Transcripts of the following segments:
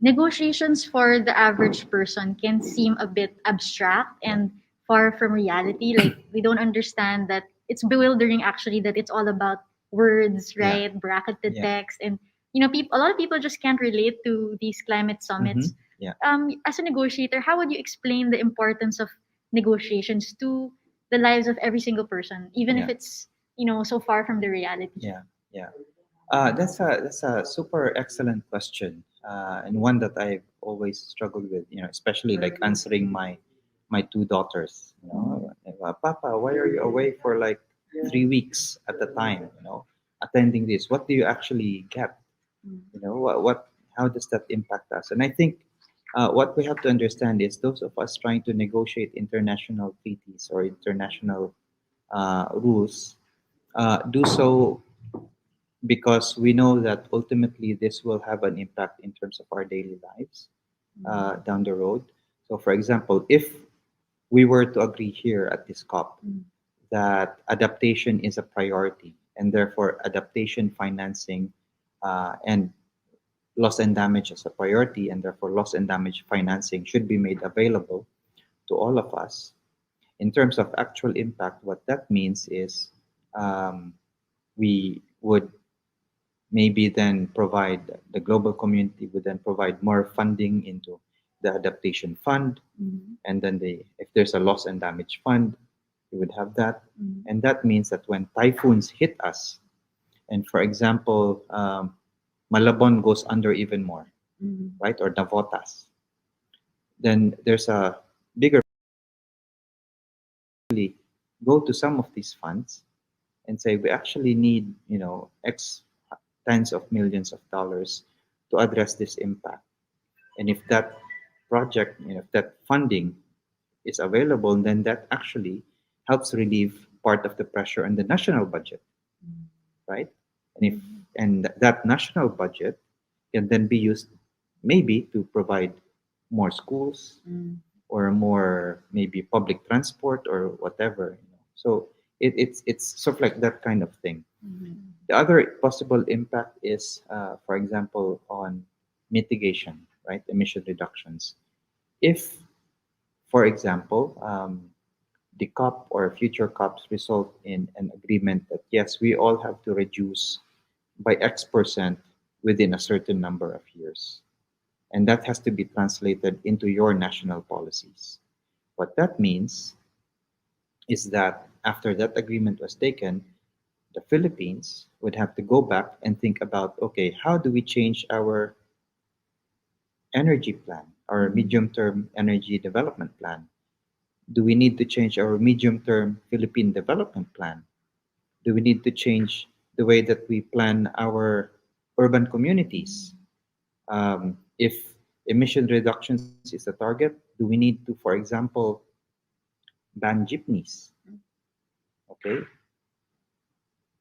negotiations for the average person can seem a bit abstract and far from reality. Like we don't understand that it's bewildering actually that it's all about words, Yeah. right? Bracketed Yeah. text and people a lot of people just can't relate to these climate Mm-hmm. summits. Yeah. As a negotiator, how would you explain the importance of negotiations to the lives of every single person, even if Yeah. it's so far from the reality? Yeah. Yeah. That's a super excellent question, and one that I've always struggled with. Especially like answering my two daughters. Papa, why are you away for like 3 weeks at a time? Attending this. What do you actually get? What how does that impact us? And I think what we have to understand is those of us trying to negotiate international treaties or international rules do so because we know that ultimately this will have an impact in terms of our daily lives down the road. So, for example, if we were to agree here at this COP that adaptation is a priority and therefore adaptation financing and loss and damage as a priority, and therefore loss and damage financing should be made available to all of us. In terms of actual impact, what that means is um, we would maybe then provide the global community would then provide more funding into the adaptation fund, and then if there's a loss and damage fund, we would have that. And that means that when typhoons hit us, and for example, Malabon goes under even more, right, or Navotas, then there's a bigger really go to some of these funds and say we actually need X tens of millions of dollars to address this impact. And if that project, if that funding is available, then that actually helps relieve part of the pressure on the national budget, right? And if and that national budget can then be used maybe to provide more schools or more maybe public transport or whatever. So it's sort of like that kind of thing. The other possible impact is, for example, on mitigation, right? Emission reductions. If, for example, the COP or future COPs result in an agreement that yes, we all have to reduce by X% within a certain number of years. And that has to be translated into your national policies. What that means is that after that agreement was taken, the Philippines would have to go back and think about okay, how do we change our energy plan, our medium term energy development plan? Do we need to change our medium term Philippine development plan? Do we need to change the way that we plan our urban communities? If emission reductions is a target, do we need to, for example, ban jeepneys? Okay,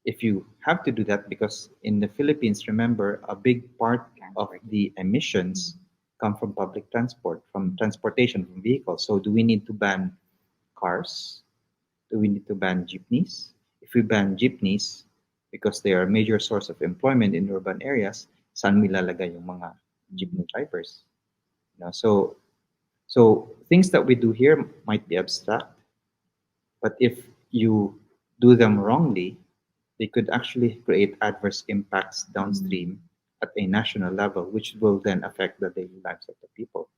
if you have to do that, because in the Philippines, remember, a big part of the emissions come from public transport, from transportation, from vehicles. So, do we need to ban cars? Do we need to ban jeepneys? If we ban jeepneys, because they are a major source of employment in urban areas, saan mo ilalagay yung mga jeepney drivers? So things that we do here might be abstract, but if you do them wrongly, they could actually create adverse impacts downstream at a national level, which will then affect the daily lives of the people.